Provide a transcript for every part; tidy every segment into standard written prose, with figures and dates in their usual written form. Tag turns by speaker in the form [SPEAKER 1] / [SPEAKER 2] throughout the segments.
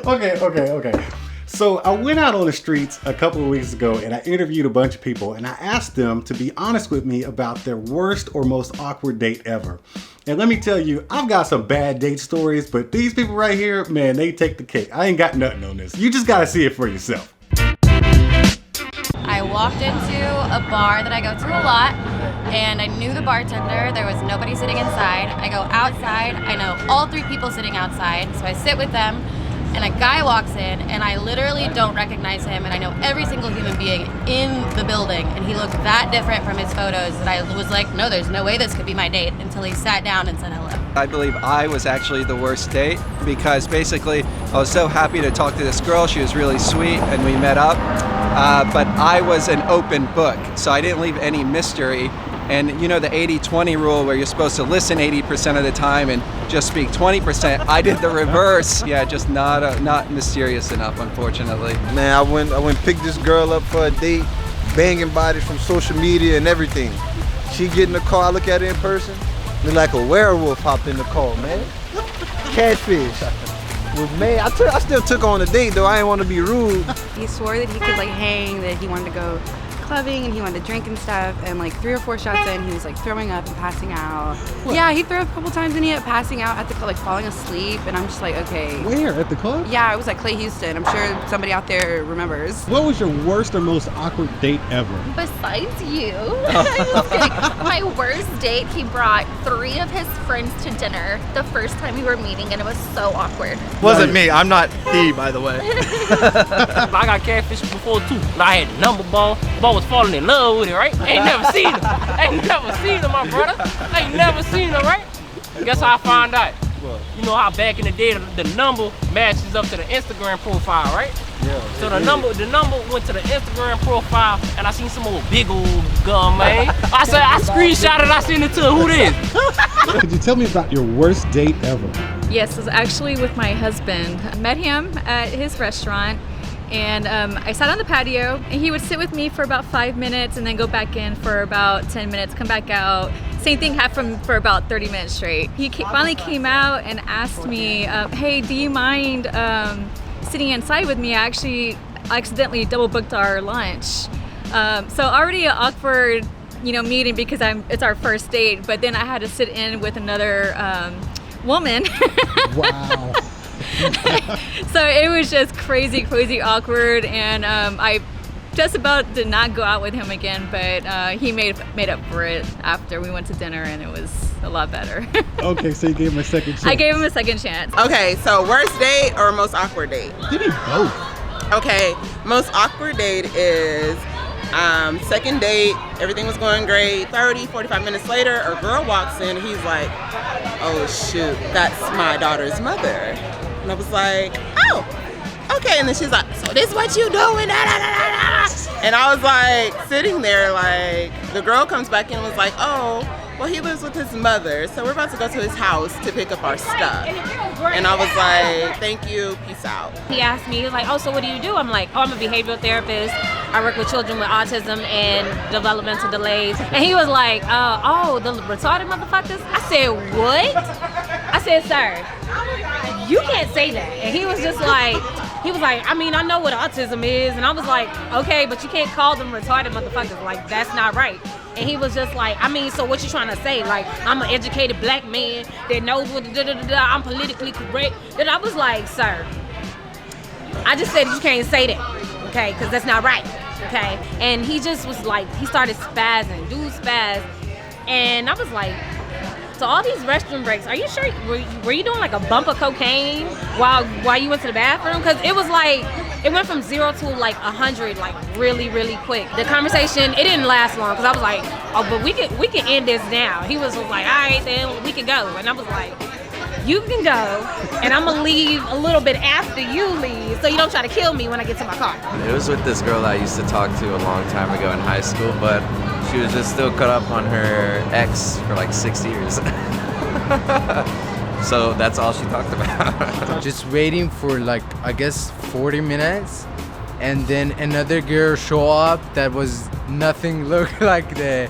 [SPEAKER 1] Okay. So I went out on the streets a couple of weeks ago and I interviewed a bunch of people and I asked them to be honest with me about their worst or most awkward date ever. And let me tell you, I've got some bad date stories, but these people right here, man, they take the cake. I ain't got nothing on this. You just gotta see it for yourself.
[SPEAKER 2] I walked into a bar that I go to a lot and I knew the bartender. There was nobody sitting inside. I go outside. I know all three people sitting outside, so I sit with them. And a guy walks in, and I literally don't recognize him, and I know every single human being in the building, and he looked that different from his photos that I was like, no, there's no way this could be my date, until he sat down and said hello.
[SPEAKER 3] I believe I was actually the worst date because basically I was so happy to talk to this girl. She was really sweet, and we met up, but I was an open book, so I didn't leave any mystery. And you know the 80-20 rule where you're supposed to listen 80% of the time and just speak 20%. I did the reverse. Yeah, just not mysterious enough, unfortunately.
[SPEAKER 4] Man, I went pick this girl up for a date, banging bodies from social media and everything. She get in the car, I look at her in person, look like a werewolf hopped in the car, man. Catfish. Was mad. I still took her on a date though. I didn't want to be rude.
[SPEAKER 5] He swore that he could like hang, that he wanted to go clubbing and he wanted to drink and stuff, and like 3 or 4 shots in he was like throwing up and passing out. What? Yeah, he threw up a couple times and he ended up passing out at the club, like falling asleep, and I'm just like, okay.
[SPEAKER 1] Where? At the club?
[SPEAKER 5] Yeah, it was like Clay Houston. I'm sure somebody out there remembers.
[SPEAKER 1] What was your worst or most awkward date ever?
[SPEAKER 6] Besides you. My worst date, he brought 3 of his friends to dinner the first time we were meeting, and it was so awkward.
[SPEAKER 7] Wasn't me. I'm not he, by the way.
[SPEAKER 8] I got catfish before too. I had the number ball. Ball was falling in love with it, right? I ain't never seen him. My brother. I ain't never seen him, right? Guess how I found out? You know how back in the day the number matches up to the Instagram profile, right?
[SPEAKER 4] Yeah.
[SPEAKER 8] So the number went to the Instagram profile, and I seen some old big old gun, man. I said I screenshot it. I sent it to her. Who this?
[SPEAKER 1] Could you tell me about your worst date ever?
[SPEAKER 9] Yes, it was actually with my husband. I met him at his restaurant. And I sat on the patio, and he would sit with me for about 5 minutes and then go back in for about 10 minutes, come back out. Same thing happened for about 30 minutes straight. He finally came out and asked me, hey, do you mind sitting inside with me? I actually accidentally double booked our lunch. So already an awkward, meeting because it's our first date, but then I had to sit in with another woman.
[SPEAKER 1] Wow.
[SPEAKER 9] So it was just crazy awkward, and I just about did not go out with him again, but he made up for it after we went to dinner, and it was a lot better.
[SPEAKER 1] Okay, so you gave him a second chance.
[SPEAKER 9] I gave him a second chance.
[SPEAKER 10] Okay, so worst date or most awkward date?
[SPEAKER 1] Give me both.
[SPEAKER 10] Okay, most awkward date is second date, everything was going great. 45 minutes later, a girl walks in, and he's like, oh shoot, that's my daughter's mother. And I was like, oh, okay. And then she's like, so this is what you doing? And I was like, sitting there, like, the girl comes back in and was like, oh, well, he lives with his mother, so we're about to go to his house to pick up our stuff. And I was like, thank you, peace out.
[SPEAKER 11] He asked me, he was like, oh, so what do you do? I'm like, oh, I'm a behavioral therapist. I work with children with autism and developmental delays. And he was like, oh, the retarded motherfuckers? I said, what? I said, sir, you can't say that. And he was like, I mean, I know what autism is. And I was like, okay, but you can't call them retarded motherfuckers. Like, that's not right. And he was just like, I mean, so what you trying to say? Like, I'm an educated black man that knows what I'm politically correct. And I was like, sir, I just said you can't say that, okay? Because that's not right, okay? And he just was like, he started spazzing, dude spazzed. And I was like, so all these restroom breaks, are you sure, were you doing like a bump of cocaine while you went to the bathroom? Because it was like, it went from 0 to like 100 like really, really quick. The conversation, it didn't last long because I was like, oh, but we can end this now. He was like, all right, then we can go. And I was like, you can go, and I'm gonna leave a little bit after you leave so you don't try to kill me when I get to my car.
[SPEAKER 12] It was with this girl that I used to talk to a long time ago in high school, but she was just still caught up on her ex for like 6 years. So that's all she talked about.
[SPEAKER 13] Just waiting for like, I guess 40 minutes, and then another girl show up that was nothing looked like the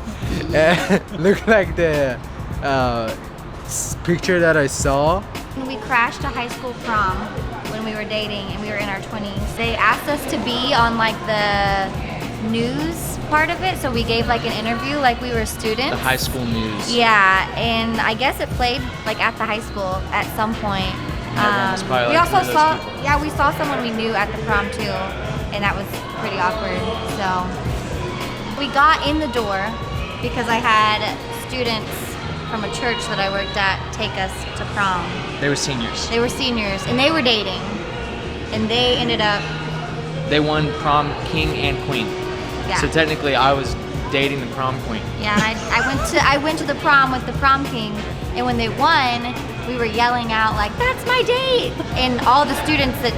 [SPEAKER 13] picture that I saw.
[SPEAKER 14] We crashed a high school prom when we were dating and we were in our 20s. They asked us to be on like the news part of it, so we gave like an interview like we were students.
[SPEAKER 15] The high school news.
[SPEAKER 14] Yeah, and I guess it played like at the high school at some point. We also saw, we saw someone we knew at the prom too, and that was pretty awkward. So we got in the door because I had students from a church that I worked at take us to prom.
[SPEAKER 15] They were seniors.
[SPEAKER 14] They were seniors, and they were dating, and they ended up.
[SPEAKER 15] They won prom king and queen.
[SPEAKER 14] Yeah.
[SPEAKER 15] So technically, I was dating the prom queen.
[SPEAKER 14] Yeah, and I went to the prom with the prom king, and when they won, we were yelling out like, "That's my date!" And all the students that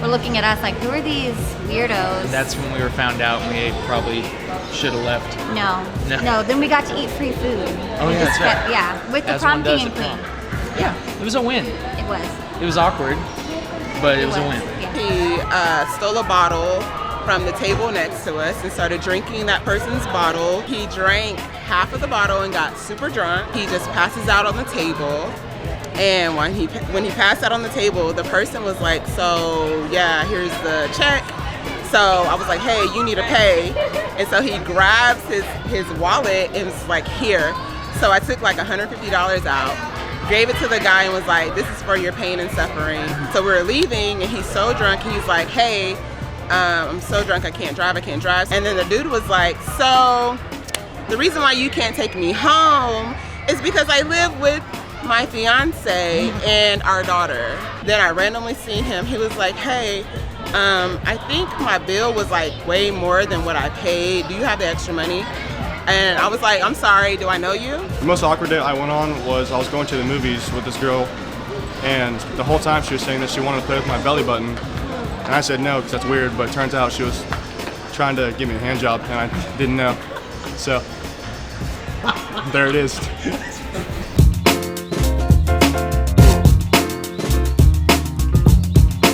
[SPEAKER 14] were looking at us like, "Who are these weirdos?"
[SPEAKER 15] And that's when we were found out, and we probably should have left.
[SPEAKER 14] No. Then we got to eat free food.
[SPEAKER 15] Oh yeah, that's right.
[SPEAKER 14] Yeah, with the
[SPEAKER 15] As
[SPEAKER 14] prom
[SPEAKER 15] one does
[SPEAKER 14] king and
[SPEAKER 15] at
[SPEAKER 14] queen.
[SPEAKER 15] prom. Yeah, it was a win.
[SPEAKER 14] It was.
[SPEAKER 15] It was awkward, but it was a win.
[SPEAKER 10] He stole a bottle from the table next to us and started drinking that person's bottle. He drank half of the bottle and got super drunk. He just passes out on the table. And when he passed out on the table, the person was like, "So yeah, here's the check." So I was like, "Hey, you need to pay." And so he grabs his wallet and was like, "Here." So I took like $150 out, gave it to the guy and was like, "This is for your pain and suffering." So we were leaving and he's so drunk, he's like, "Hey, I'm so drunk, I can't drive. And then the dude was like, "So the reason why you can't take me home is because I live with my fiance and our daughter." Then I randomly seen him. He was like, "Hey, I think my bill was like way more than what I paid. Do you have the extra money?" And I was like, "I'm sorry, do I know you?"
[SPEAKER 7] The most awkward date I went on was I was going to the movies with this girl, and the whole time she was saying that she wanted to play with my belly button. And I said no, because that's weird, but it turns out she was trying to give me a hand job, and I didn't know. So, there it is.